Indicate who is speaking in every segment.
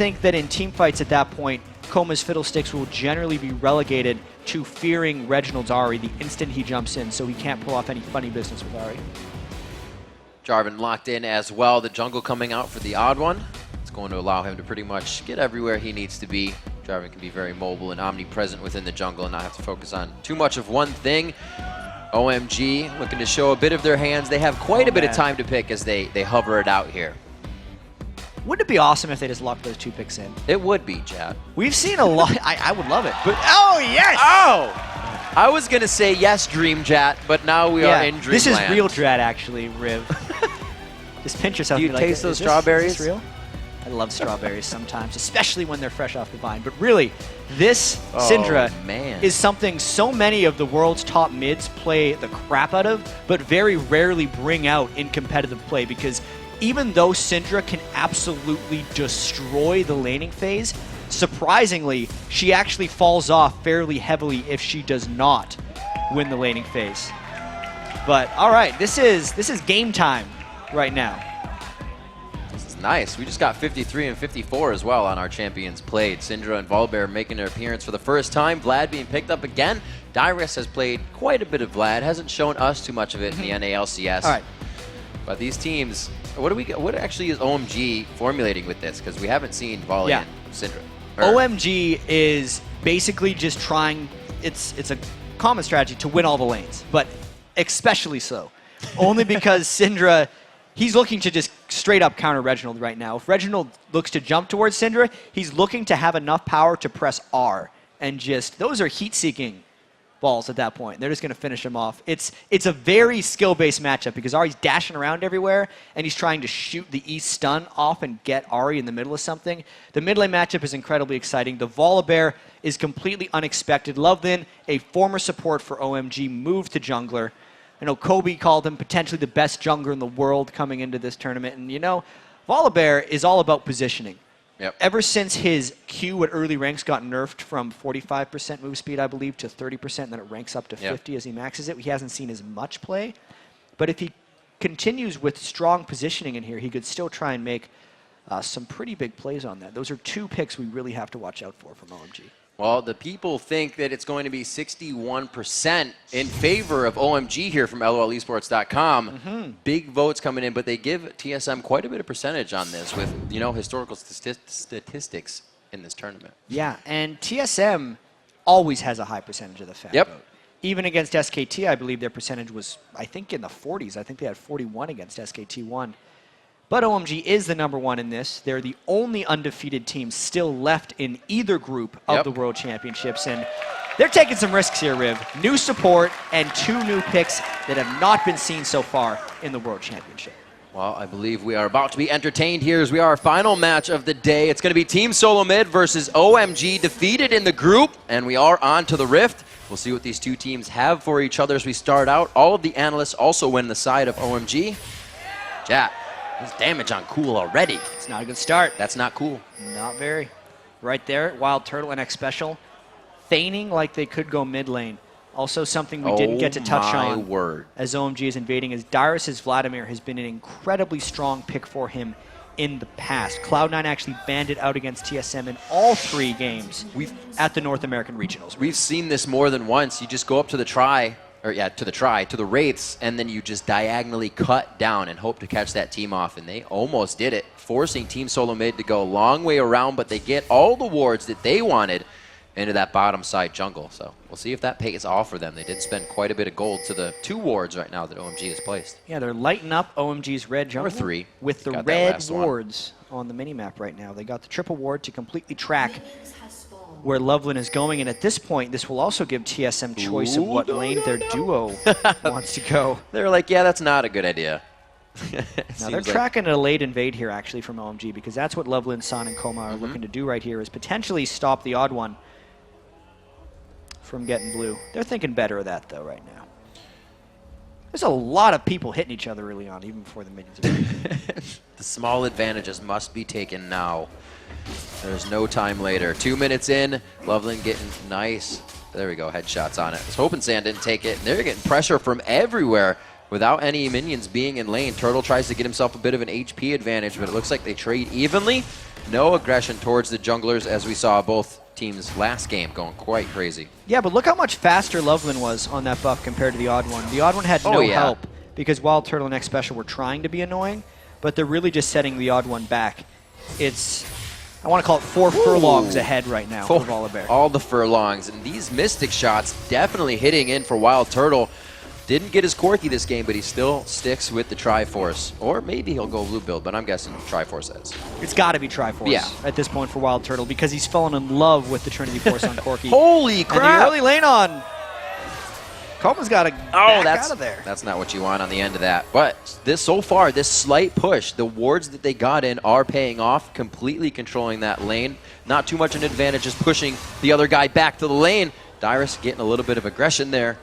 Speaker 1: think that in team fights at that point, Koma's Fiddlesticks will generally be relegated to fearing Reginald's Ahri the instant he jumps in, so he can't pull off any funny business with Ahri.
Speaker 2: Jarvan locked in as well. The jungle coming out for the odd one. It's going to allow him to pretty much get everywhere he needs to be. Jarvan can be very mobile and omnipresent within the jungle and not have to focus on too much of one thing. OMG looking to show a bit of their hands. They have quite a bit of time to pick as they hover it out here.
Speaker 1: Wouldn't it be awesome if they just locked those 2 picks in?
Speaker 2: It would be, Chad.
Speaker 1: We've seen a lot. I would love it. But oh, yes!
Speaker 2: Oh! I was going to say yes, Dream Chat, but now we are in Dreamland.
Speaker 1: This is real Drat, actually, Riv. Just pinch yourself.
Speaker 2: Do you taste those strawberries?
Speaker 1: Is this real? I love strawberries sometimes, especially when they're fresh off the vine. But really, this Syndra is something so many of the world's top mids play the crap out of, but very rarely bring out in competitive play, because even though Syndra can absolutely destroy the laning phase, surprisingly, she actually falls off fairly heavily if she does not win the laning phase. But all right, this is game time right now.
Speaker 2: This is nice. We just got 53 and 54 as well on our champions played. Syndra and Volibear making their appearance for the first time. Vlad being picked up again. Dyrus has played quite a bit of Vlad. Hasn't shown us too much of it in the NALCS.
Speaker 1: All right.
Speaker 2: But these teams, what actually is OMG formulating with this? Because we haven't seen Volley and Syndra.
Speaker 1: OMG is basically just trying, it's a common strategy to win all the lanes, but especially so. Only because Syndra, he's looking to just straight up counter Reginald right now. If Reginald looks to jump towards Syndra, he's looking to have enough power to press R. And just, those are heat-seeking balls at that point. They're just going to finish him off. It's a very skill-based matchup because Ahri's dashing around everywhere, and he's trying to shoot the E stun off and get Ahri in the middle of something. The mid lane matchup is incredibly exciting. The Volibear is completely unexpected. Lovelin, a former support for OMG, moved to jungler. I know Kobe called him potentially the best jungler in the world coming into this tournament, and you know, Volibear is all about positioning.
Speaker 2: Yep.
Speaker 1: Ever since his Q at early ranks got nerfed from 45% move speed, I believe, to 30%, and then it ranks up to 50 as he maxes it, he hasn't seen as much play. But if he continues with strong positioning in here, he could still try and make some pretty big plays on that. Those are 2 picks we really have to watch out for from OMG.
Speaker 2: Well, the people think that it's going to be 61% in favor of OMG here from LOLesports.com. Big votes coming in, but they give TSM quite a bit of percentage on this with, you know, historical statistics in this tournament.
Speaker 1: Yeah, and TSM always has a high percentage of the fan vote. Even against SKT, I believe their percentage was, I think, in the 40s. I think they had 41 against SKT1. But OMG is the #1 in this. They're the only undefeated team still left in either group of the World Championships. And they're taking some risks here, Riv. New support and 2 new picks that have not been seen so far in the World Championship.
Speaker 2: Well, I believe we are about to be entertained here as we are our final match of the day. It's going to be Team SoloMid versus OMG, defeated in the group. And we are on to the Rift. We'll see what these 2 teams have for each other as we start out. All of the analysts also win the side of OMG. Jack. There's damage on Cool already.
Speaker 1: It's not a good start.
Speaker 2: That's not cool.
Speaker 1: Not very. Right there, Wild Turtle and X Special, feigning like they could go mid lane. Also something we didn't get to touch on as OMG is invading, as Dyrus' Vladimir has been an incredibly strong pick for him in the past. Cloud9 actually banned it out against TSM in all 3 games at the North American Regionals.
Speaker 2: We've seen this more than once. You just go up to the to the Wraiths, and then you just diagonally cut down and hope to catch that team off, and they almost did it, forcing Team SoloMid to go a long way around, but they get all the wards that they wanted into that bottom side jungle. So we'll see if that pays off for them. They did spend quite a bit of gold to the 2 wards right now that OMG has placed.
Speaker 1: Yeah, they're lighting up OMG's red jungle.
Speaker 2: Or 3.
Speaker 1: With the red wards on the minimap right now. They got the triple ward to completely track where Lovelin is going, and at this point, this will also give TSM choice of what lane their duo wants to go.
Speaker 2: They're like, yeah, that's not a good idea.
Speaker 1: Now they're tracking a late invade here, actually, from OMG, because that's what Lovelin, San, and Koma are looking to do right here, is potentially stop the odd one from getting blue. They're thinking better of that, though, right now. There's a lot of people hitting each other early on, even before the minions are
Speaker 2: The small advantages must be taken now. There's no time later. 2 minutes in, Lovelin getting nice. There we go, headshots on it. I was hoping Sand didn't take it. They're getting pressure from everywhere without any minions being in lane. Turtle tries to get himself a bit of an HP advantage, but it looks like they trade evenly. No aggression towards the junglers, as we saw both teams last game going quite crazy.
Speaker 1: Yeah, but look how much faster Loveland was on that buff compared to the Odd One. The Odd One had no help because Wild Turtle and X Special were trying to be annoying, but they're really just setting the Odd One back. It's, I want to call it 4 furlongs ahead right now for Volibear.
Speaker 2: All the furlongs, and these Mystic shots definitely hitting in for Wild Turtle. Didn't get his Corki this game, but he still sticks with the Triforce. Or maybe he'll go blue build, but I'm guessing Triforce has.
Speaker 1: It's got to be Triforce at this point for Wild Turtle because he's fallen in love with the Trinity Force on Corki.
Speaker 2: Holy crap!
Speaker 1: And the early lane on Koma's got to back out of there.
Speaker 2: That's not what you want on the end of that. But so far, this slight push, the wards that they got in are paying off, completely controlling that lane. Not too much an advantage, just pushing the other guy back to the lane. Dyrus getting a little bit of aggression there.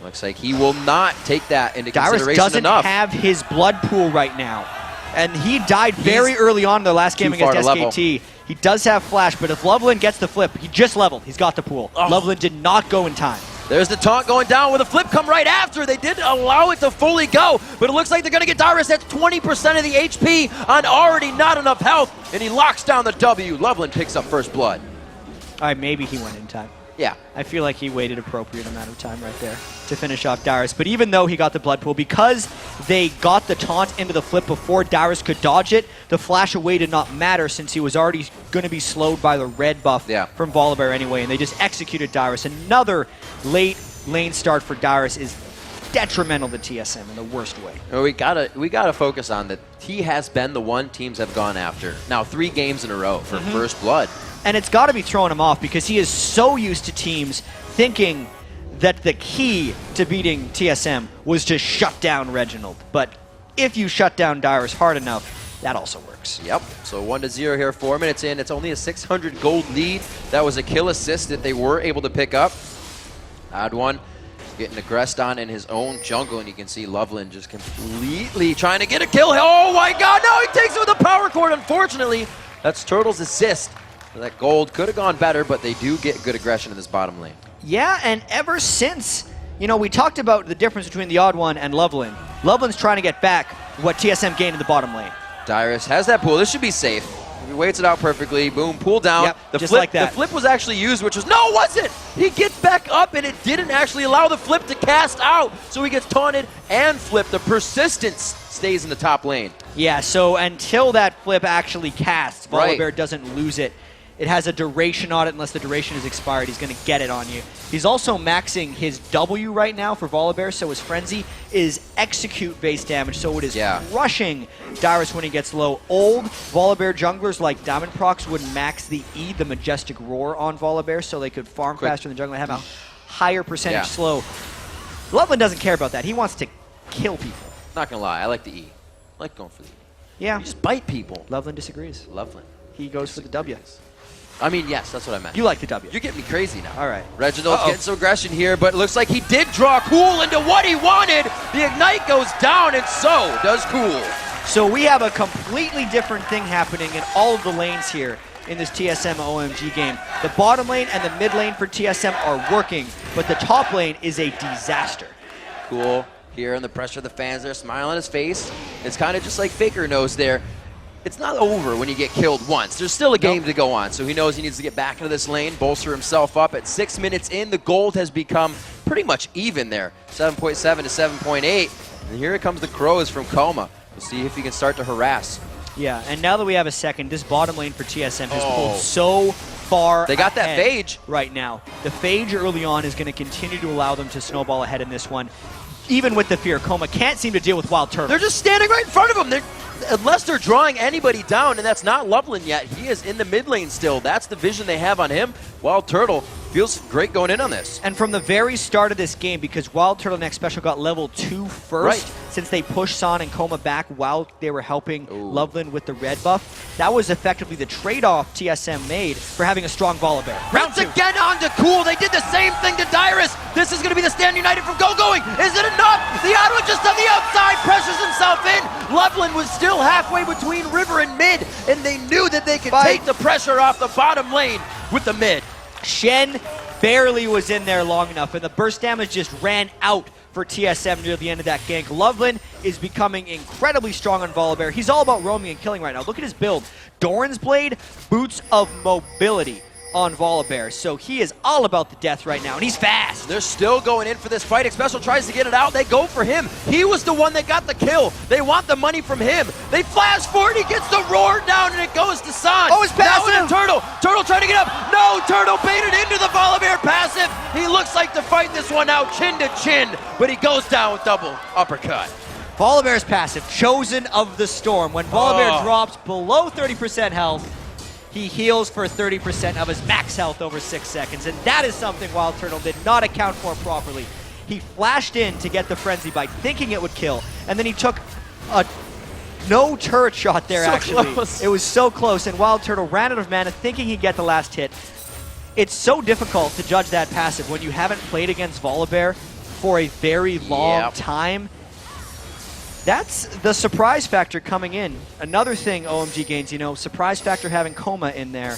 Speaker 2: Looks like he will not take that into consideration
Speaker 1: Dyrus doesn't
Speaker 2: enough.
Speaker 1: have his blood pool right now. And he died very early on in the last game against SKT. He does have flash, but if Loveland gets the flip, he just leveled. He's got the pool. Loveland did not go in time.
Speaker 2: There's the taunt going down with a flip come right after. They did allow it to fully go, but it looks like they're going to get Dyrus at 20% of the HP on already not enough health, and he locks down the W. Loveland picks up first blood.
Speaker 1: All right, maybe he went in time.
Speaker 2: Yeah.
Speaker 1: I feel like he waited appropriate amount of time right there to finish off Dyrus. But even though he got the blood pool, because they got the taunt into the flip before Dyrus could dodge it, the flash away did not matter since he was already going to be slowed by the red buff from Volibear anyway, and they just executed Dyrus. Another late lane start for Dyrus is detrimental to TSM in the worst way.
Speaker 2: Well, we gotta focus on that. He has been the one teams have gone after. Now 3 games in a row for first blood.
Speaker 1: And it's got to be throwing him off because he is so used to teams thinking that the key to beating TSM was to shut down Reginald. But if you shut down Dyrus hard enough, that also works.
Speaker 2: Yep. So 1-0 here, 4 minutes in. It's only a 600 gold lead. That was a kill assist that they were able to pick up. Odd One getting aggressed on in his own jungle, and you can see Loveland just completely trying to get a kill. Oh my god, no, he takes it with a power chord, unfortunately. That's Turtle's assist. That gold could have gone better, but they do get good aggression in this bottom lane.
Speaker 1: Yeah, and ever since, you know, we talked about the difference between the Odd One and Loveland. Loveland's trying to get back what TSM gained in the bottom lane.
Speaker 2: Dyrus has that pool. This should be safe. He waits it out perfectly. Boom, pool down.
Speaker 1: Yep,
Speaker 2: the
Speaker 1: just
Speaker 2: flip,
Speaker 1: like that.
Speaker 2: The flip was actually used, which was, no, it wasn't! He gets back up, and it didn't actually allow the flip to cast out. So he gets taunted and flipped. The persistence stays in the top lane.
Speaker 1: Yeah, so until that flip actually casts, Volibear doesn't lose it. It has a duration on it. Unless the duration is expired, he's going to get it on you. He's also maxing his W right now for Volibear, so his Frenzy is execute base damage, so it is crushing Dyrus when he gets low. Old Volibear junglers like Diamond Prox would max the E, the Majestic Roar, on Volibear, so they could farm faster in the jungle and have a higher percentage slow. Loveland doesn't care about that. He wants to kill people.
Speaker 2: Not going to lie, I like the E. I like going for the E.
Speaker 1: Yeah.
Speaker 2: You just bite people.
Speaker 1: Loveland disagrees.
Speaker 2: Loveland.
Speaker 1: He goes for the W.
Speaker 2: I mean, yes, that's what I meant.
Speaker 1: You like the W.
Speaker 2: You're getting me crazy now.
Speaker 1: All right.
Speaker 2: Reginald's getting some aggression here, but it looks like he did draw Cool into what he wanted. The Ignite goes down, and so does Cool.
Speaker 1: So we have a completely different thing happening in all of the lanes here in this TSM OMG game. The bottom lane and the mid lane for TSM are working, but the top lane is a disaster.
Speaker 2: Cool here on the pressure of the fans there, smile on his face. It's kind of just like Faker knows there. It's not over when you get killed once. There's still a game to go on, so he knows he needs to get back into this lane, bolster himself up. At 6 minutes in, the gold has become pretty much even there, 7.7 to 7.8. And here comes the Crows from Coma. We'll see if he can start to harass.
Speaker 1: Yeah, and now that we have a second, this bottom lane for TSM has pulled so far
Speaker 2: They got that Phage
Speaker 1: right now. The Phage early on is going to continue to allow them to snowball ahead in this one. Even with the fear, Coma can't seem to deal with Wild Turtle.
Speaker 2: They're just standing right in front of him. Unless they're drawing anybody down, and that's not Loveland yet. He is in the mid lane still. That's the vision they have on him. Wild Turtle feels great going in on this.
Speaker 1: And from the very start of this game, because Wild Turtle Next Special got level 2 first, since they pushed San and Coma back while they were helping Loveland with the red buff, that was effectively the trade-off TSM made for having a strong Volibear.
Speaker 2: Once again onto Cool. They did the same thing to Dyrus. This is going to be the Stand United from Going. Is it enough? The Odd One just on the outside pressures himself in. Loveland was still halfway between river and mid, and they knew that they could take the pressure off the bottom lane with the mid.
Speaker 1: Shen barely was in there long enough, and the burst damage just ran out for for TSM near the end of that gank. Loveland is becoming incredibly strong on Volibear. He's all about roaming and killing right now. Look at his build. Doran's Blade, Boots of Mobility on Volibear. So he is all about the death right now, and he's fast.
Speaker 2: They're still going in for this fight. Xpecial tries to get it out. They go for him. He was the one that got the kill. They want the money from him. They flash forward. He gets the roar down, and it goes to San.
Speaker 1: Oh, it's passive.
Speaker 2: Now into Turtle. Turtle trying to get up. No, Turtle baited into the Volibear passive. He looks like to fight this one out chin to chin, but he goes down with double uppercut.
Speaker 1: Volibear's passive, Chosen of the Storm. When Volibear drops below 30% health, he heals for 30% of his max health over 6 seconds, and that is something Wild Turtle did not account for properly. He flashed in to get the Frenzy Bite, thinking it would kill, and then he took a no turret shot there,
Speaker 2: So
Speaker 1: actually.
Speaker 2: close.
Speaker 1: It was so close, and Wild Turtle ran out of mana, thinking he'd get the last hit. It's so difficult to judge that passive when you haven't played against Volibear for a very long time. That's the surprise factor coming in. Another thing OMG gains, surprise factor having Coma in there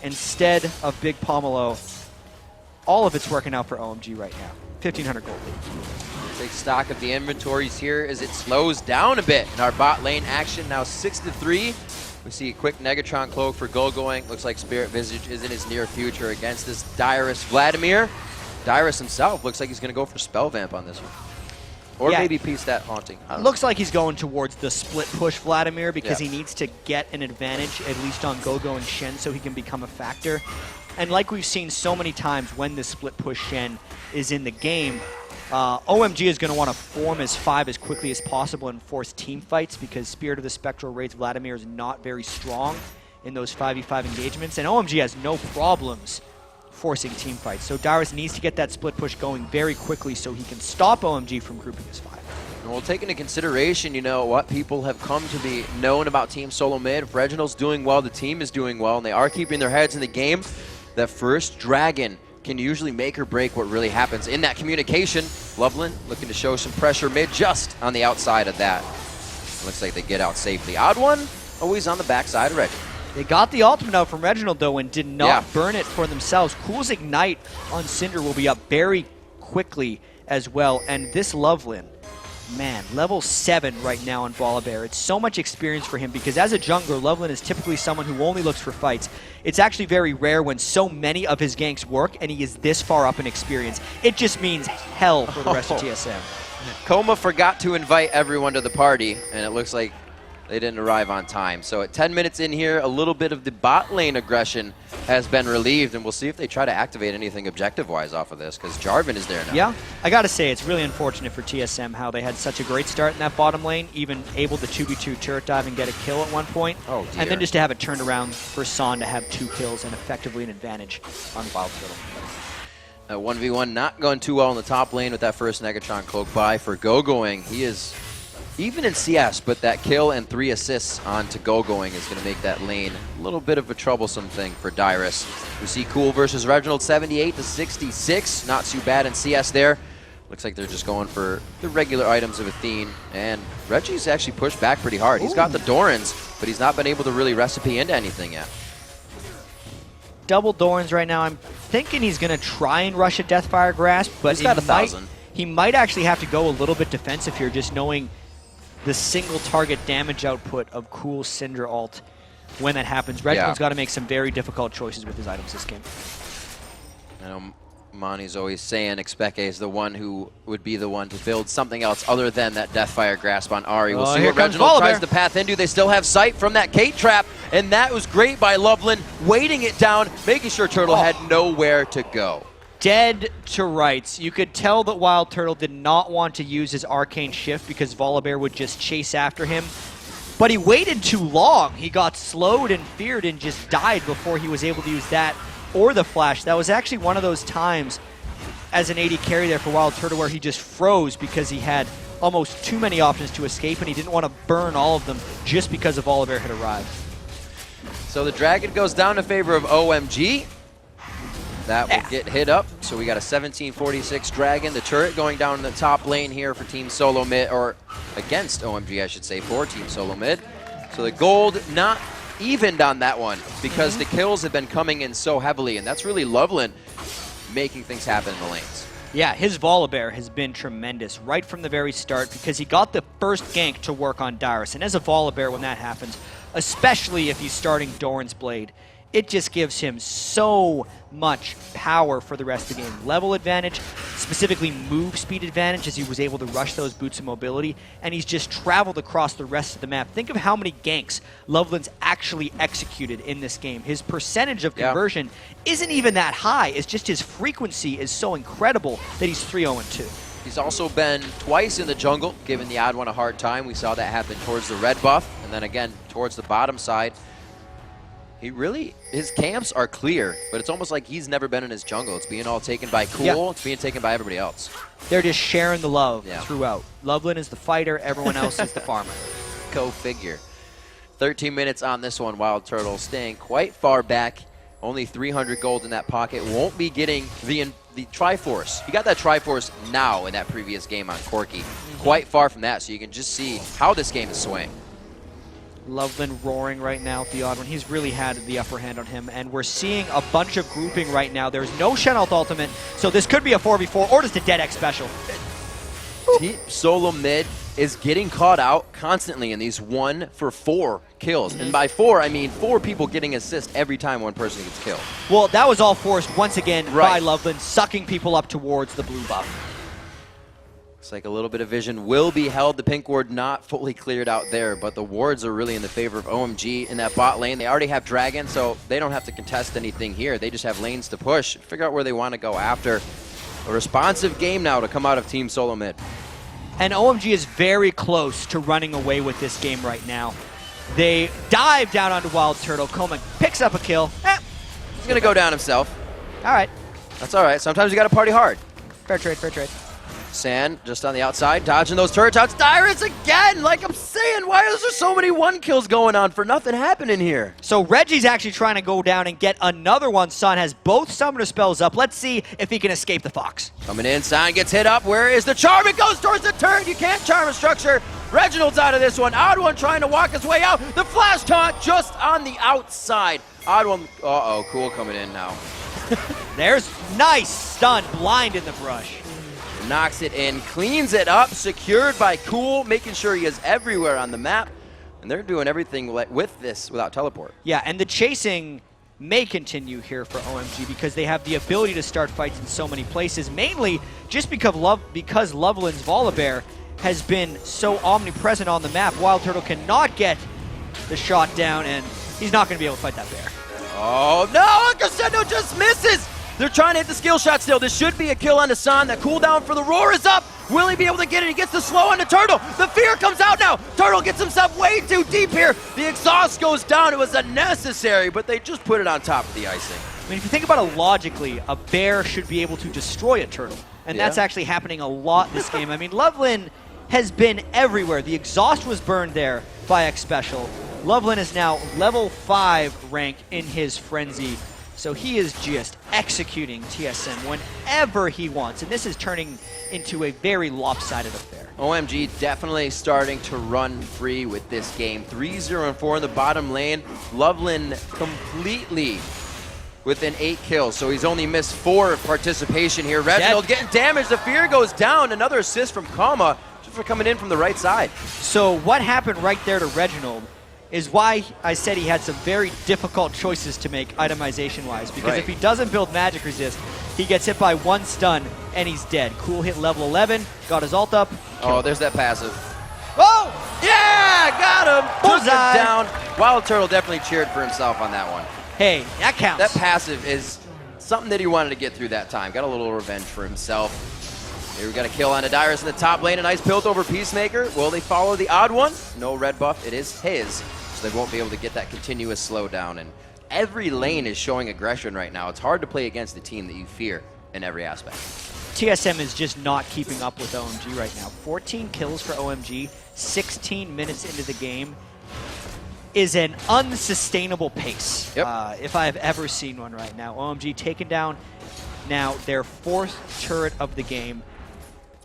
Speaker 1: instead of Big Pomelo. All of it's working out for OMG right now. 1,500 gold.
Speaker 2: Take stock of the inventories here as it slows down a bit in our bot lane action. Now 6-3. We see a quick Negatron Cloak for going. Looks like Spirit Visage is in his near future against this Dyrus Vladimir. Dyrus himself looks like he's going to go for Spell Vamp on this one. Or maybe Piece that Haunting.
Speaker 1: Looks like he's going towards the split push Vladimir because he needs to get an advantage, at least on Gogo and Shen, so he can become a factor. And like we've seen so many times when this split push Shen is in the game, OMG is going to want to form as 5 as quickly as possible and force team fights because Spirit of the Spectral Raids Vladimir is not very strong in those 5v5 engagements, and OMG has no problems forcing team fights. So Dyrus needs to get that split push going very quickly so he can stop OMG from grouping as 5.
Speaker 2: And we'll take into consideration, what people have come to be known about Team SoloMid. If Reginald's doing well, the team is doing well, and they are keeping their heads in the game. That first Dragon can usually make or break what really happens in that communication. Loveland looking to show some pressure mid just on the outside of that. Looks like they get out safely. Odd one, always on the backside of Reginald.
Speaker 1: They got the ultimate out from Reginald, though, and did not burn it for themselves. Cool's Ignite on Cinder will be up very quickly as well. And this Loveland, man, level 7 right now on Volibear. It's so much experience for him because as a jungler, Loveland is typically someone who only looks for fights. It's actually very rare when so many of his ganks work and he is this far up in experience. It just means hell for the rest of TSM.
Speaker 2: Coma forgot to invite everyone to the party, and it looks like they didn't arrive on time. So at 10 minutes in here, a little bit of the bot lane aggression has been relieved, and we'll see if they try to activate anything objective-wise off of this, because Jarvan is there now.
Speaker 1: Yeah, I gotta say, it's really unfortunate for TSM how they had such a great start in that bottom lane, even able to 2v2 turret dive and get a kill at one point.
Speaker 2: Oh, dear.
Speaker 1: And then just to have it turned around for San to have 2 kills and effectively an advantage on Wild Turtle.
Speaker 2: 1v1 not going too well in the top lane with that first Negatron Cloak buy for Gogoing. He is even in CS, but that kill and 3 assists onto Gogoing is going to make that lane a little bit of a troublesome thing for Dyrus. We see Cool versus Reginald 78-66. Not too bad in CS there. Looks like they're just going for the regular items of Athene, and Reggie's actually pushed back pretty hard. He's got the Dorans, but he's not been able to really recipe into anything yet.
Speaker 1: Double Dorans right now. I'm thinking he's going to try and rush a Deathfire Grasp, but
Speaker 2: he's got 1,000.
Speaker 1: He might actually have to go a little bit defensive here, just knowing the single target damage output of Cool Cinder ult when that happens. Reginald's got to make some very difficult choices with his items this game.
Speaker 2: I know Monty's always saying Expeke is the one who would be the one to build something else other than that Deathfire Grasp on Ahri. We'll see what Reginald tries to path into. They still have sight from that Kate trap, and that was great by Loveland, waiting it down, making sure Turtle had nowhere to go.
Speaker 1: Dead to rights. You could tell that Wild Turtle did not want to use his Arcane Shift because Volibear would just chase after him. But he waited too long. He got slowed and feared and just died before he was able to use that or the flash. That was actually one of those times as an AD carry there for Wild Turtle where he just froze because he had almost too many options to escape and he didn't want to burn all of them just because of Volibear had arrived.
Speaker 2: So the Dragon goes down in favor of OMG. That will get hit up. So we got a 1746 Dragon. The turret going down in the top lane here for Team SoloMid, or against OMG, I should say, for Team SoloMid. So the gold not evened on that one because the kills have been coming in so heavily, and that's really Loveland making things happen in the lanes.
Speaker 1: Yeah, his Volibear has been tremendous right from the very start because he got the first gank to work on Dyrus. And as a Volibear, when that happens, especially if he's starting Doran's Blade, it just gives him so much power for the rest of the game. Level advantage, specifically move speed advantage, as he was able to rush those boots of mobility, and he's just traveled across the rest of the map. Think of how many ganks Loveland's actually executed in this game. His percentage of conversion isn't even that high. It's just his frequency is so incredible that he's 3-0-2.
Speaker 2: He's also been twice in the jungle, giving the odd one a hard time. We saw that happen towards the red buff, and then again towards the bottom side. His camps are clear, but it's almost like he's never been in his jungle. It's being all taken by Cool, it's being taken by everybody else.
Speaker 1: They're just sharing the love throughout. Loveland is the fighter, everyone else is the farmer.
Speaker 2: Go figure. 13 minutes on this one, Wild Turtle staying quite far back. Only 300 gold in that pocket. Won't be getting the Triforce. He got that Triforce now in that previous game on Corki. Quite far from that, so you can just see how this game is swaying.
Speaker 1: Loveland roaring right now with the odd one. He's really had the upper hand on him, and we're seeing a bunch of grouping right now. There's no Shenalth ultimate, so this could be a 4v4 or just a dead X special.
Speaker 2: Team SoloMid is getting caught out constantly in these 1-for-4 kills. And by 4, I mean 4 people getting assist every time one person gets killed.
Speaker 1: Well, that was all forced once again by Loveland, sucking people up towards the blue buff.
Speaker 2: Looks like a little bit of vision will be held. The pink ward not fully cleared out there, but the wards are really in the favor of OMG in that bot lane. They already have Dragon, so they don't have to contest anything here. They just have lanes to push, figure out where they want to go after. A responsive game now to come out of Team SoloMid.
Speaker 1: And OMG is very close to running away with this game right now. They dive down onto Wild Turtle. Coleman picks up a kill.
Speaker 2: He's going to go down himself.
Speaker 1: All right.
Speaker 2: That's all right. Sometimes you got to party hard.
Speaker 1: Fair trade, fair trade.
Speaker 2: Sand just on the outside, dodging those turret shots. Dyrus again! Like I'm saying, why is there so many 1-kills going on for nothing happening here?
Speaker 1: So Reggie's actually trying to go down and get another one. Sun has both summoner spells up. Let's see if he can escape the Fox.
Speaker 2: Coming in, Sand gets hit up. Where is the charm? It goes towards the turret. You can't charm a structure. Reginald's out of this one. Odd One trying to walk his way out. The flash taunt just on the outside. Odd One, uh-oh, Cool coming in now.
Speaker 1: There's nice stun, blind in the brush.
Speaker 2: Knocks it in, cleans it up, secured by Cool, making sure he is everywhere on the map. And they're doing everything with this without teleport.
Speaker 1: Yeah, and the chasing may continue here for OMG because they have the ability to start fights in so many places, mainly just because Loveland's Volibear has been so omnipresent on the map. Wild Turtle cannot get the shot down, and he's not going to be able to fight that bear.
Speaker 2: Oh, no! Crescendo just misses! They're trying to hit the skill shot still. This should be a kill on Hassan. The cooldown for the roar is up. Will he be able to get it? He gets the slow on the Turtle. The fear comes out now. Turtle gets himself way too deep here. The exhaust goes down. It was unnecessary, but they just put it on top of the icing.
Speaker 1: I mean, if you think about it logically, a bear should be able to destroy a turtle. And that's actually happening a lot this game. I mean, Loveland has been everywhere. The exhaust was burned there by X Special. Loveland is now level 5 rank in his frenzy. So he is just executing TSM whenever he wants, and this is turning into a very lopsided affair.
Speaker 2: OMG definitely starting to run free with this game. 3-0-4 in the bottom lane. Loveland completely within 8 kills, so he's only missed 4 of participation here. Reginald getting damaged. The fear goes down. Another assist from Kama just for coming in from the right side.
Speaker 1: So what happened right there to Reginald is why I said he had some very difficult choices to make itemization-wise. Because if he doesn't build magic resist, he gets hit by 1 stun and he's dead. Cool hit level 11, got his ult up.
Speaker 2: Oh, there's that passive.
Speaker 1: Oh!
Speaker 2: Yeah, got him.
Speaker 1: Bullseye.
Speaker 2: Took him down. Wild Turtle definitely cheered for himself on that one.
Speaker 1: Hey, that counts.
Speaker 2: That passive is something that he wanted to get through that time. Got a little revenge for himself. Here we got a kill on Dyrus in the top lane. A nice build over Peacemaker. Will they follow the odd one? No red buff. It is his. So they won't be able to get that continuous slowdown. And every lane is showing aggression right now. It's hard to play against a team that you fear in every aspect.
Speaker 1: TSM is just not keeping up with OMG right now. 14 kills for OMG, 16 minutes into the game is an unsustainable pace. If I have ever seen one right now. OMG taking down now their 4th turret of the game.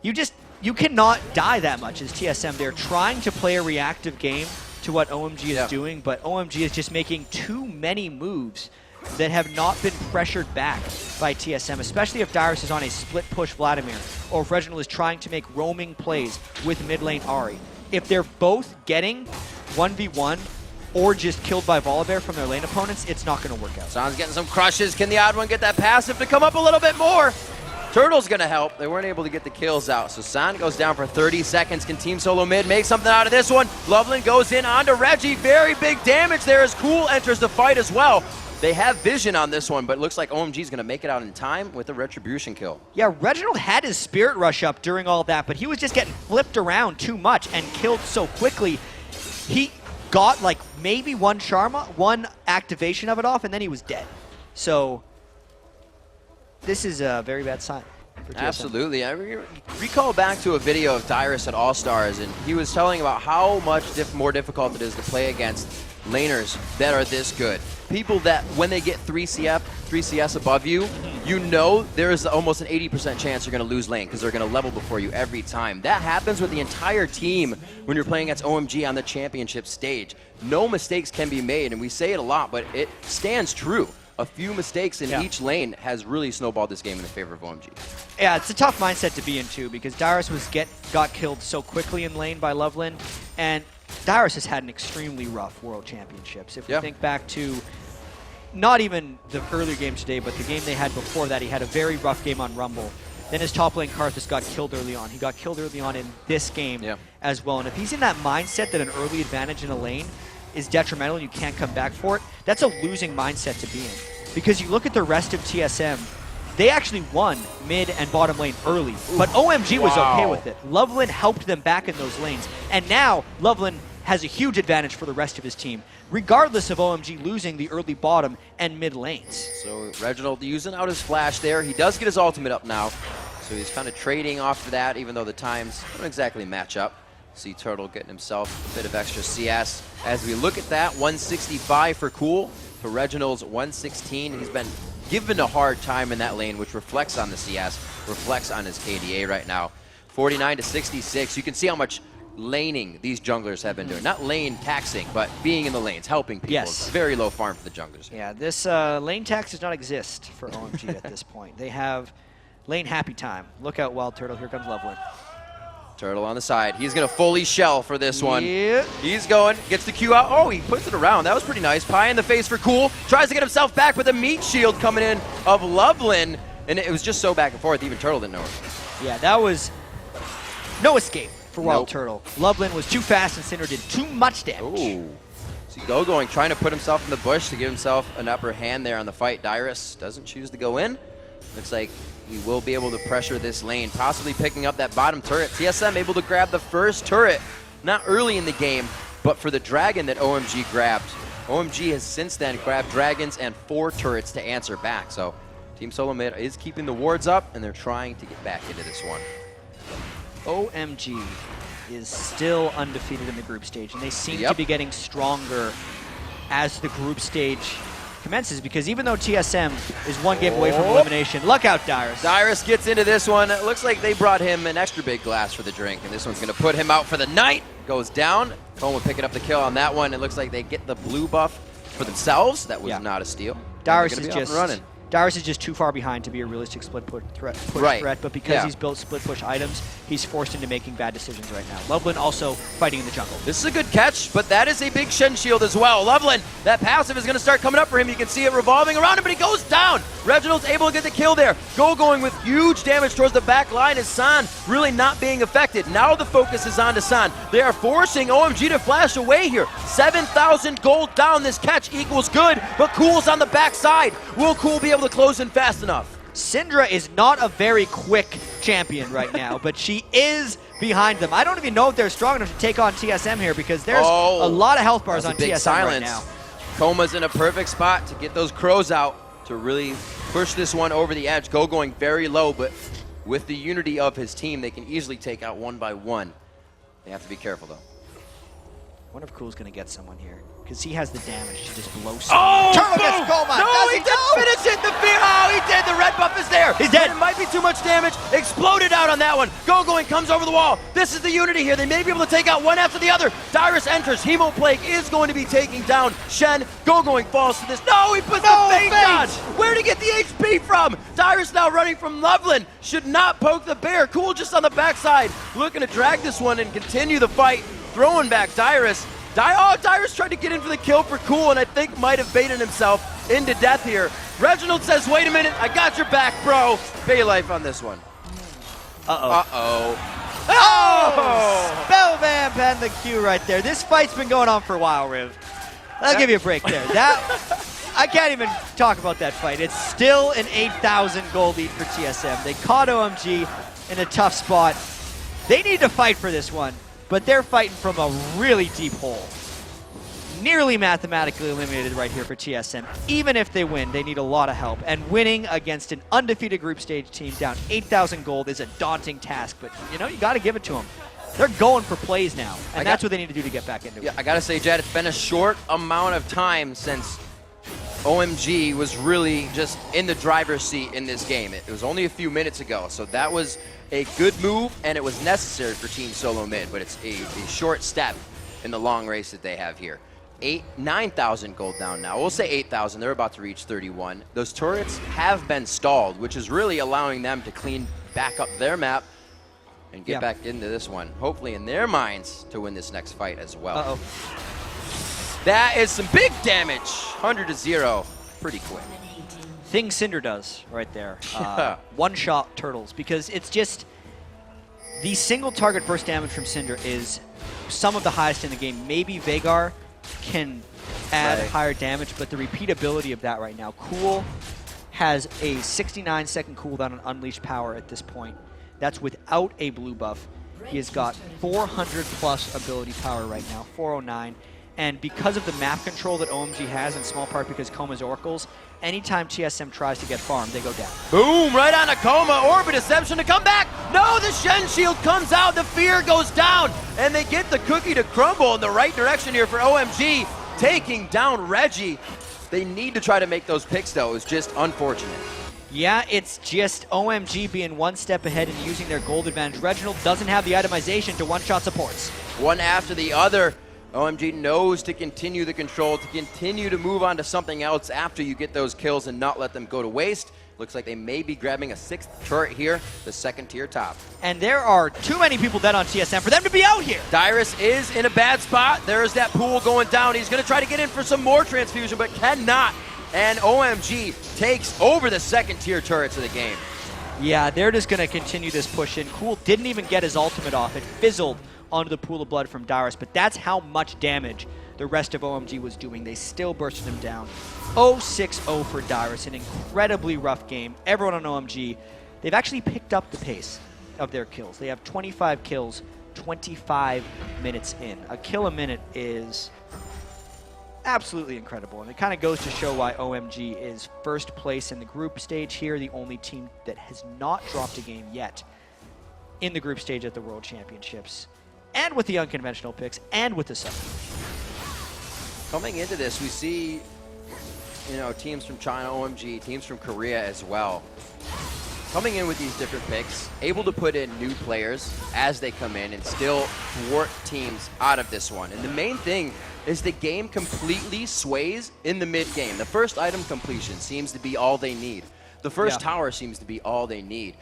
Speaker 1: You cannot die that much as TSM. They're trying to play a reactive game to what OMG is doing, but OMG is just making too many moves that have not been pressured back by TSM, especially if Dyrus is on a split push Vladimir, or if Reginald is trying to make roaming plays with mid lane Ahri. If they're both getting 1v1 or just killed by Volibear from their lane opponents, it's not going to work out.
Speaker 2: San's getting some crushes. Can the odd one get that passive to come up a little bit more? Turtle's going to help. They weren't able to get the kills out. So San goes down for 30 seconds. Can Team SoloMid make something out of this one? Loveland goes in onto Reggie. Very big damage there as Cool enters the fight as well. They have vision on this one, but it looks like OMG is going to make it out in time with a Retribution kill.
Speaker 1: Yeah, Reginald had his Spirit Rush up during all that, but he was just getting flipped around too much and killed so quickly. He got like maybe one activation of it off, and then he was dead. So this is a very bad sign for TSM.
Speaker 2: Absolutely. I recall back to a video of Dyrus at All-Stars, and he was telling about how much more difficult it is to play against laners that are this good. People that, when they get 3 CS above you, you know there's almost an 80% chance you're going to lose lane because they're going to level before you every time. That happens with the entire team when you're playing against OMG on the championship stage. No mistakes can be made, and we say it a lot, but it stands true. A few mistakes in each lane has really snowballed this game in the favor of OMG.
Speaker 1: Yeah, it's a tough mindset to be in too, because Dyrus got killed so quickly in lane by Loveland, and Dyrus has had an extremely rough World Championships. If we think back to not even the earlier games today, but the game they had before that, he had a very rough game on Rumble. Then his top lane, Karthus, got killed early on. He got killed early on in this game as well. And if he's in that mindset that an early advantage in a lane is detrimental and you can't come back for it, that's a losing mindset to be in. Because you look at the rest of TSM, they actually won mid and bottom lane early, but OMG was okay with it. Loveland helped them back in those lanes, and now Loveland has a huge advantage for the rest of his team, regardless of OMG losing the early bottom and mid lanes.
Speaker 2: So Reginald using out his flash there. He does get his ultimate up now, so he's kind of trading off of that, even though the times don't exactly match up. See Turtle getting himself a bit of extra CS. As we look at that, 165 for Cool, for Reginald's 116. He's been given a hard time in that lane, which reflects on the CS, reflects on his KDA right now. 49 to 66. You can see how much laning these junglers have been doing. Not lane taxing, but being in the lanes, helping people.
Speaker 1: Yes.
Speaker 2: It's very low farm for the junglers.
Speaker 1: Yeah, this lane tax does not exist for OMG at this point. They have lane happy time. Look out, Wild Turtle. Here comes Loveland.
Speaker 2: Turtle on the side. He's going to fully shell for this one.
Speaker 1: Yeah.
Speaker 2: He's going, gets the Q out. Oh, he puts it around. That was pretty nice. Pie in the face for Cool. Tries to get himself back with a meat shield coming in of Loveland. And it was just so back and forth. Even Turtle didn't know it.
Speaker 1: Yeah, that was no escape for Wild Turtle. Loveland was too fast and Cinder did too much damage.
Speaker 2: Ooh. So going, trying to put himself in the bush to give himself an upper hand there on the fight. Dyrus doesn't choose to go in. Looks like he will be able to pressure this lane, possibly picking up that bottom turret. TSM able to grab the first turret, not early in the game, but for the dragon that OMG grabbed. OMG has since then grabbed dragons and 4 turrets to answer back. So Team SoloMid is keeping the wards up, and they're trying to get back into this one.
Speaker 1: OMG is still undefeated in the group stage, and they seem to be getting stronger as the group stage commences, because even though TSM is 1 game away from elimination, look out, Dyrus.
Speaker 2: Dyrus gets into this one. It looks like they brought him an extra big glass for the drink, and this one's going to put him out for the night. Goes down. Coleman picking up the kill on that one. It looks like they get the blue buff for themselves. That was not a steal.
Speaker 1: Dyrus is just too far behind to be a realistic split push threat, but because he's built split push items, he's forced into making bad decisions right now. Loveland also fighting in the jungle.
Speaker 2: This is a good catch, but that is a big Shen shield as well. Loveland, that passive is going to start coming up for him. You can see it revolving around him, but he goes down. Reginald's able to get the kill there. Going with huge damage towards the back line is San really not being affected. Now the focus is on to San. They are forcing OMG to flash away here. 7,000 gold down. This catch equals good, but Cool's on the backside. Will Cool be able to close in fast enough?
Speaker 1: Syndra is not a very quick champion right now, but she is behind them. I don't even know if they're strong enough to take on TSM here, because there's a lot of health bars on TSM right now.
Speaker 2: Koma's in a perfect spot to get those crows out to really push this one over the edge. Going very low, but with the unity of his team, they can easily take out 1 by 1. They have to be careful, though.
Speaker 1: I wonder if Cool's going to get someone here. Because he has the damage to just blow someone.
Speaker 2: Oh!
Speaker 1: Turtle gets Goma!
Speaker 2: No,
Speaker 1: Does
Speaker 2: he didn't finish it! The fear! Oh, he did! The red buff is there!
Speaker 1: He's dead!
Speaker 2: But it might be too much damage. Exploded out on that one. Go-going comes over the wall. This is the unity here. They may be able to take out one after the other. Dyrus enters. Hemo Plague is going to be taking down Shen. Go-going falls to this. No, he puts the feint on! Where'd he get the HP from? Dyrus now running from Loveland. Should not poke the bear. Cool just on the backside. Looking to drag this one and continue the fight. Throwing back Dyrus. Dyrus tried to get in for the kill for Cool, and I think might have baited himself into death here. Reginald says, wait a minute, I got your back, bro. Pay life on this one.
Speaker 1: Oh! Spellvamp and the Q right there. This fight's been going on for a while, Riv. I'll give you a break there. I can't even talk about that fight. It's still an 8,000 gold lead for TSM. They caught OMG in a tough spot. They need to fight for this one, but they're fighting from a really deep hole. Nearly mathematically eliminated right here for TSM. Even if they win, they need a lot of help. And winning against an undefeated group stage team down 8,000 gold is a daunting task, but you got to give it to them. They're going for plays now, and that's what they need to do to get back into it.
Speaker 2: Yeah, I got to say, Jed, it's been a short amount of time since OMG was really just in the driver's seat in this game. It was only a few minutes ago, so that was a good move, and it was necessary for Team SoloMid, but it's a short step in the long race that they have here. 9,000 gold down now. We'll say 8,000. They're about to reach 31. Those turrets have been stalled, which is really allowing them to clean back up their map and get back into this one. Hopefully in their minds to win this next fight as well. That is some big damage. 100-0. Pretty quick.
Speaker 1: Thing Cinder does right there. One-shot turtles, because it's just the single target burst damage from Cinder is some of the highest in the game. Maybe Veigar can add higher damage, but the repeatability of that right now. Cool has a 69-second cooldown on Unleashed Power at this point. That's without a blue buff. He has got 400 plus ability power right now, 409. And because of the map control that OMG has, in small part because Koma's Oracles, anytime TSM tries to get farmed, they go down.
Speaker 2: Boom, right on a Koma. Orbit Deception to come back. No, the Shen Shield comes out. The fear goes down. And they get the cookie to crumble in the right direction here for OMG, taking down Reggie. They need to try to make those picks, though. It's just unfortunate.
Speaker 1: Yeah, it's just OMG being one step ahead and using their gold advantage. Reginald doesn't have the itemization to one-shot supports. One
Speaker 2: after the other. OMG knows to continue the control, to continue to move on to something else after you get those kills and not let them go to waste. Looks like they may be grabbing a 6th turret here, the 2nd tier top.
Speaker 1: And there are too many people dead on TSM for them to be out here.
Speaker 2: Dyrus is in a bad spot. There's that pool going down. He's going to try to get in for some more transfusion, but cannot. And OMG takes over the 2nd tier turrets of the game.
Speaker 1: Yeah, they're just going to continue this push in. Cool didn't even get his ultimate off. It fizzled onto the pool of blood from Dyrus, but that's how much damage the rest of OMG was doing. They still bursted him down. 0-6-0 for Dyrus, an incredibly rough game. Everyone on OMG, they've actually picked up the pace of their kills. They have 25 kills, 25 minutes in. A kill a minute is absolutely incredible, and it kind of goes to show why OMG is first place in the group stage here, the only team that has not dropped a game yet in the group stage at the World Championships. And with the unconventional picks, and with the sub.
Speaker 2: Coming into this, we see, teams from China, OMG, teams from Korea as well. Coming in with these different picks, able to put in new players as they come in and still thwart teams out of this one. And the main thing is the game completely sways in the mid-game. The first item completion seems to be all they need. The first tower seems to be all they need.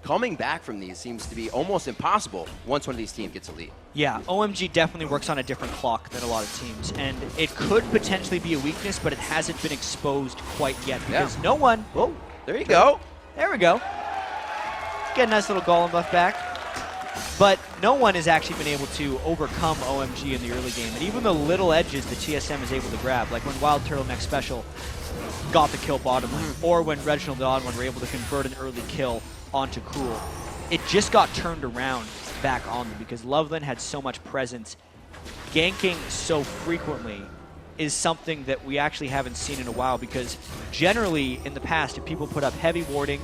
Speaker 2: Coming back from these seems to be almost impossible once one of these teams gets a lead.
Speaker 1: Yeah, OMG definitely works on a different clock than a lot of teams, and it could potentially be a weakness, but it hasn't been exposed quite yet because no one...
Speaker 2: Whoa, there you go.
Speaker 1: There we go. Get a nice little Golem buff back. But no one has actually been able to overcome OMG in the early game, and even the little edges that TSM is able to grab, like when Wild Turtleneck Special got the kill bottom lane, or when Reginald and Odd One were able to convert an early kill onto Cool. It just got turned around back on them because Loveland had so much presence. Ganking so frequently is something that we actually haven't seen in a while because generally in the past, if people put up heavy warding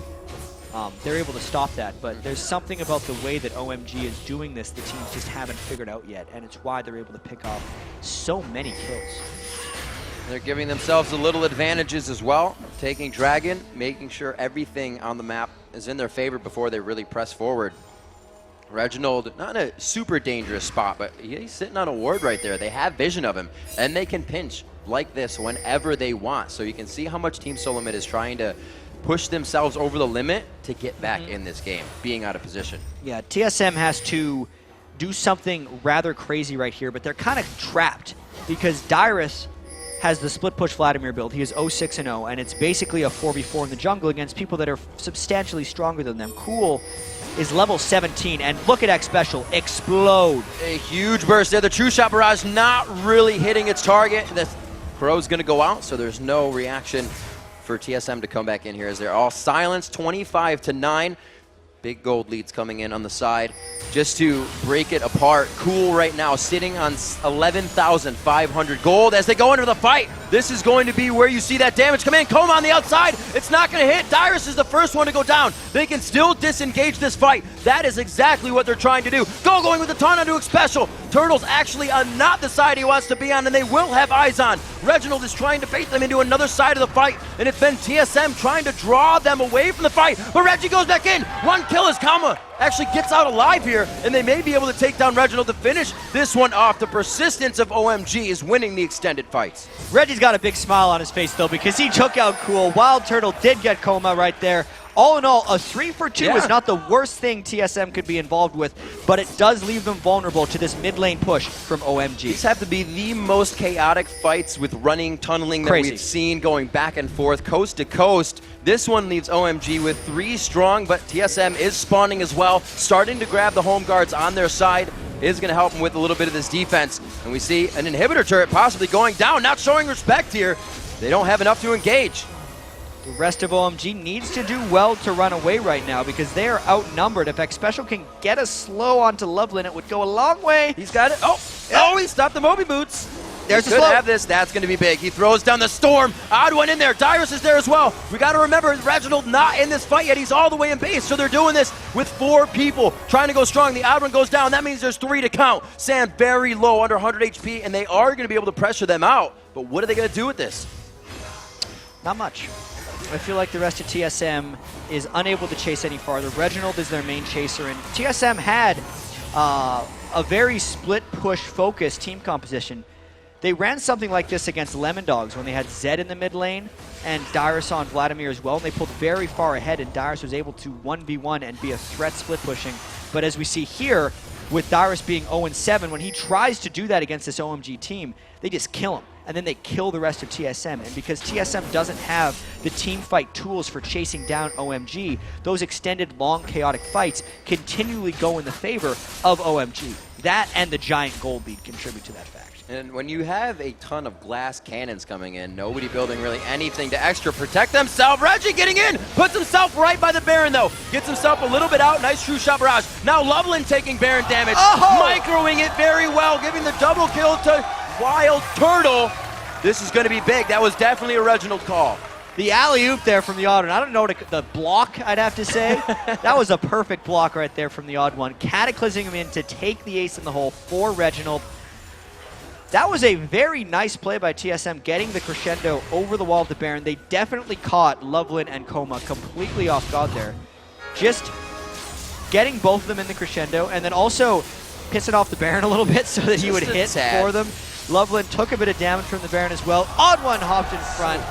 Speaker 1: they're able to stop that. But there's something about the way that OMG is doing this the teams just haven't figured out yet, and it's why they're able to pick off so many kills.
Speaker 2: They're giving themselves a little advantages as well, taking Dragon, making sure everything on the map is in their favor before they really press forward. Reginald, not in a super dangerous spot, but he's sitting on a ward right there. They have vision of him, and they can pinch like this whenever they want. So you can see how much Team SoloMid is trying to push themselves over the limit to get back in this game, being out of position.
Speaker 1: Yeah, TSM has to do something rather crazy right here, but they're kind of trapped because Dyrus has the split push Vladimir build. He is 0-6-0, and it's basically a 4v4 in the jungle against people that are substantially stronger than them. Cool is level 17, and look at X Special explode.
Speaker 2: A huge burst there. The True Shot Barrage not really hitting its target. The Crow's going to go out, so there's no reaction for TSM to come back in here as they're all silenced, 25-9. Big gold leads coming in on the side just to break it apart. Cool right now sitting on 11,500 gold as they go into the fight. This is going to be where you see that damage come in. Coma on the outside. It's not going to hit. Dyrus is the first one to go down. They can still disengage this fight. That is exactly what they're trying to do. Going with the taunt onto Special. Turtle's actually not the side he wants to be on, and they will have eyes on. Reginald is trying to bait them into another side of the fight, and it's been TSM trying to draw them away from the fight. But Reggie goes back in. One kill as Kama actually gets out alive here, and they may be able to take down Reginald to finish this one off. The persistence of OMG is winning the extended fights.
Speaker 1: Reggie's got a big smile on his face, though, because he took out Cool. Wild Turtle did get Coma right there. All in all, a 3-for-2 is not the worst thing TSM could be involved with, but it does leave them vulnerable to this mid lane push from OMG.
Speaker 2: These have to be the most chaotic fights with running, tunneling that we've seen, going back and forth, coast to coast. This one leaves OMG with 3 strong, but TSM is spawning as well, starting to grab the home guards on their side. Is going to help them with a little bit of this defense. And we see an inhibitor turret possibly going down, not showing respect here. They don't have enough to engage.
Speaker 1: The rest of OMG needs to do well to run away right now because they are outnumbered. If X Special can get a slow onto Loveland, it would go a long way.
Speaker 2: He's got it. Oh, he stopped the Moby Boots.
Speaker 1: There's
Speaker 2: he could have this. That's going to be big. He throws down the Storm. Odd one in there. Dyrus is there as well. We got to remember, Reginald not in this fight yet. He's all the way in base, so they're doing this with 4 people trying to go strong. The Odd one goes down. That means there's 3 to count. Sam very low, under 100 HP, and they are going to be able to pressure them out. But what are they going to do with this?
Speaker 1: Not much. I feel like the rest of TSM is unable to chase any farther. Reginald is their main chaser, and TSM had a very split push focused team composition. They ran something like this against Lemon Dogs when they had Zed in the mid lane and Dyrus on Vladimir as well, and they pulled very far ahead, and Dyrus was able to 1v1 and be a threat split pushing. But as we see here, with Dyrus being 0-7, when he tries to do that against this OMG team, they just kill him. And then they kill the rest of TSM. And because TSM doesn't have the team fight tools for chasing down OMG, those extended, long, chaotic fights continually go in the favor of OMG. That and the giant gold lead contribute to that fact.
Speaker 2: And when you have a ton of glass cannons coming in, nobody building really anything to extra protect themselves. Reggie getting in, puts himself right by the Baron though. Gets himself a little bit out, nice True Shot Barrage. Now Loveland taking Baron damage, microing it very well, giving the double kill to Wild Turtle. This is going to be big. That was definitely a Reginald call.
Speaker 1: The alley-oop there from the Odd One. I don't know the block, I'd have to say. That was a perfect block right there from the Odd One. Cataclysming him in to take the ace in the hole for Reginald. That was a very nice play by TSM, getting the crescendo over the wall of the Baron. They definitely caught Loveland and Coma completely off guard there. Just getting both of them in the crescendo, and then also pissing off the Baron a little bit so that he would hit for them. Loveland took a bit of damage from the Baron as well. Odd One hopped in front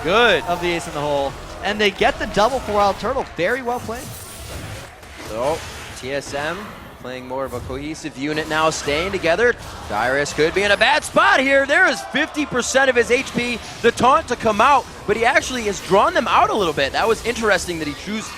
Speaker 1: of the ace in the hole. And they get the double for Wild Turtle. Very well played.
Speaker 2: So, TSM playing more of a cohesive unit now, staying together. Dyrus could be in a bad spot here. There is 50% of his HP, the taunt to come out, but he actually has drawn them out a little bit. That was interesting that he chose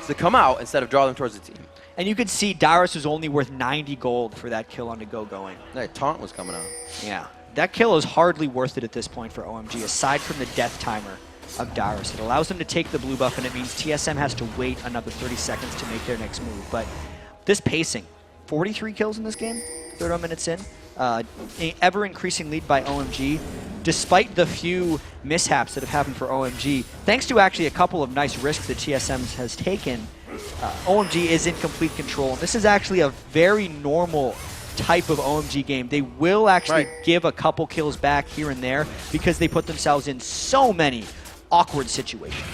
Speaker 2: to come out instead of draw them towards the team.
Speaker 1: And you could see Dyrus was only worth 90 gold for that kill on the going.
Speaker 2: That taunt was coming out.
Speaker 1: Yeah. That kill is hardly worth it at this point for OMG, aside from the death timer of Dyrus. It allows them to take the blue buff, and it means TSM has to wait another 30 seconds to make their next move. But this pacing, 43 kills in this game, 31 minutes in, ever-increasing lead by OMG, despite the few mishaps that have happened for OMG, thanks to actually a couple of nice risks that TSM has taken, OMG is in complete control. And this is actually a very normal type of OMG game. They will actually give a couple kills back here and there because they put themselves in so many awkward situations.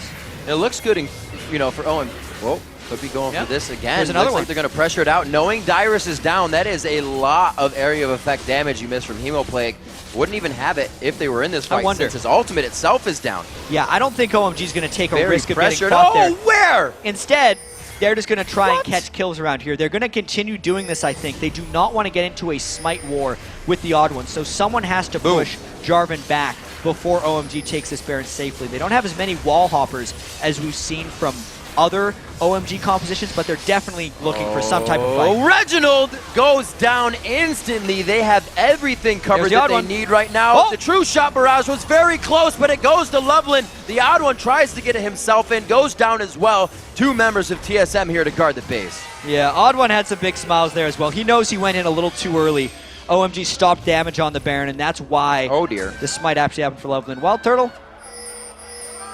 Speaker 2: It looks good, for OMG. Whoa, could be going for this again.
Speaker 1: There's another
Speaker 2: Looks
Speaker 1: one.
Speaker 2: like they're going to pressure it out. Knowing Dyrus is down, that is a lot of area of effect damage you missed from Hemoplague. Wouldn't even have it if they were in this fight since his ultimate itself is down.
Speaker 1: Yeah, I don't think OMG is going to take a risk of getting
Speaker 2: pressured.
Speaker 1: caught there.
Speaker 2: Where?
Speaker 1: Instead, they're just going to try and catch kills around here. They're going to continue doing this, I think. They do not want to get into a smite war with the odd one, so someone has to push Jarvan back before OMG takes this Baron safely. They don't have as many wall hoppers as we've seen from other OMG compositions, but they're definitely looking for some type of fight.
Speaker 2: Reginald goes down instantly. They have everything covered that they need right now.
Speaker 1: Oh.
Speaker 2: The true shot barrage was very close, but it goes to Loveland. The odd one tries to get it himself in, goes down as well. 2 members of TSM here to guard the base.
Speaker 1: Yeah, Odd One had some big smiles there as well. He knows he went in a little too early. OMG stopped damage on the Baron, and that's why the smite actually happened for Loveland. Wild Turtle.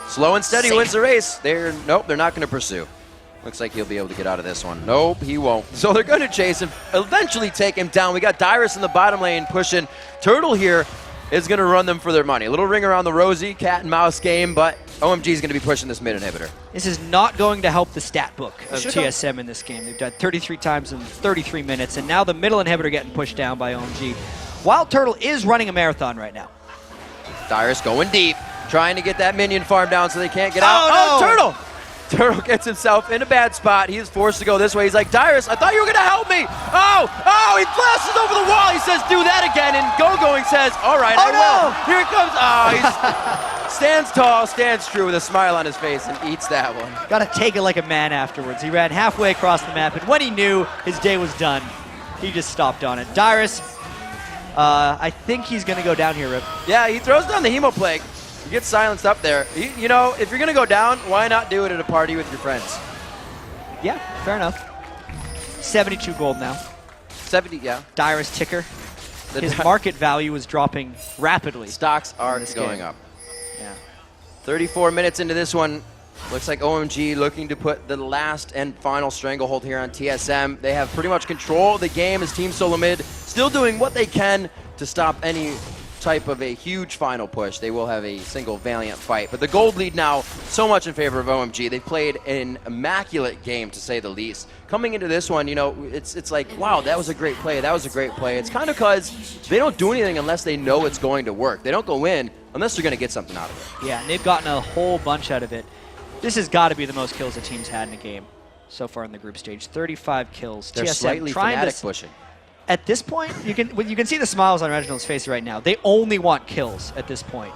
Speaker 2: Slow and steady wins the race. Nope, they're not going to pursue. Looks like he'll be able to get out of this one. Nope, he won't. So they're going to chase him, eventually take him down. We got Dyrus in the bottom lane pushing. Turtle here is going to run them for their money. A little ring around the rosy, cat and mouse game, but OMG is going to be pushing this mid inhibitor.
Speaker 1: This is not going to help the stat book of TSM in this game. They've died 33 times in 33 minutes, and now the middle inhibitor getting pushed down by OMG. Wild Turtle is running a marathon right now.
Speaker 2: Dyrus going deep, trying to get that minion farm down so they can't get out.
Speaker 1: Oh, no.
Speaker 2: Turtle! Turtle gets himself in a bad spot. He is forced to go this way. He's like, Dyrus, I thought you were going to help me. Oh, he flashes over the wall. He says, do that again. And Going says, all right, I will. Here it comes. Oh, he stands tall, stands true with a smile on his face and eats that one.
Speaker 1: Got to take it like a man afterwards. He ran halfway across the map, and when he knew his day was done, he just stopped on it. Dyrus, I think he's going to go down here, Rip.
Speaker 2: Yeah, he throws down the Hemoplague. He gets silenced up there. If you're going to go down, why not do it at a party with your friends?
Speaker 1: Yeah, fair enough. 72 gold now.
Speaker 2: 70, yeah.
Speaker 1: Dyrus ticker. His market value is dropping rapidly.
Speaker 2: Stocks are going up.
Speaker 1: Yeah.
Speaker 2: 34 minutes into this one. Looks like OMG looking to put the last and final stranglehold here on TSM. They have pretty much control of the game as Team SoloMid, still doing what they can to stop any type of a huge final push. They will have a single valiant fight. But the gold lead now so much in favor of OMG. They played an immaculate game, to say the least. Coming into this one, it's like, wow, that was a great play. That was a great play. It's kind of because they don't do anything unless they know it's going to work. They don't go in unless they're going to get something out of it.
Speaker 1: Yeah, and they've gotten a whole bunch out of it. This has got to be the most kills the team's had in a game so far in the group stage. 35 kills.
Speaker 2: They're
Speaker 1: TSM
Speaker 2: slightly fanatic pushing.
Speaker 1: At this point, you can see the smiles on Reginald's face right now. They only want kills at this point.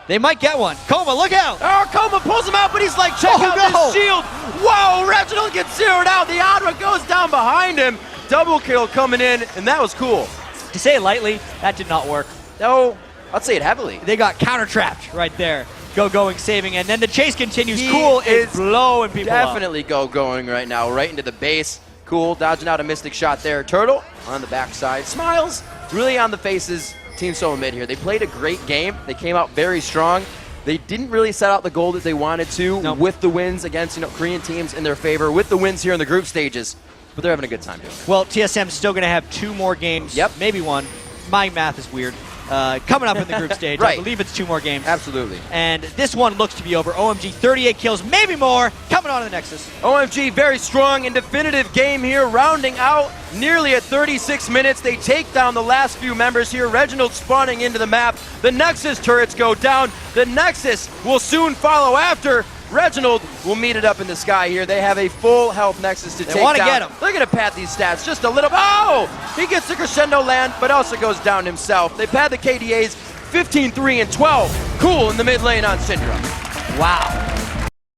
Speaker 1: They might get one. Coma, look out!
Speaker 2: Oh, Coma pulls him out, but he's like, check out this shield. Whoa, Reginald gets zeroed out. The odd one goes down behind him. Double kill coming in, and that was cool.
Speaker 1: To say it lightly, that did not work.
Speaker 2: No, I'd say it heavily.
Speaker 1: They got counter-trapped right there. Going, saving, and then the chase continues. Cool is blowing people
Speaker 2: definitely going right now, right into the base. Cool, dodging out a mystic shot there. Turtle on the backside. Smiles really on the faces. Team SoloMid here. They played a great game. They came out very strong. They didn't really set out the goal that they wanted to with the wins against Korean teams in their favor, with the wins here in the group stages. But they're having a good time doing it.
Speaker 1: Well, TSM's still going to have 2 more games. Yep. Maybe 1. My math is weird. Coming up in the group stage. I believe it's 2 more games.
Speaker 2: Absolutely.
Speaker 1: And this one looks to be over. OMG 38 kills, maybe more, coming on to the Nexus.
Speaker 2: OMG very strong and definitive game here, rounding out nearly at 36 minutes. They take down the last few members here. Reginald spawning into the map. The Nexus turrets go down. The Nexus will soon follow after. Reginald will meet it up in the sky here. They have a full health Nexus to take down.
Speaker 1: They want to get him.
Speaker 2: They're going to pad these stats just a little. Oh! He gets the crescendo land, but also goes down himself. They pad the KDAs 15, 3, and 12. Cool in the mid lane on Syndra.
Speaker 1: Wow.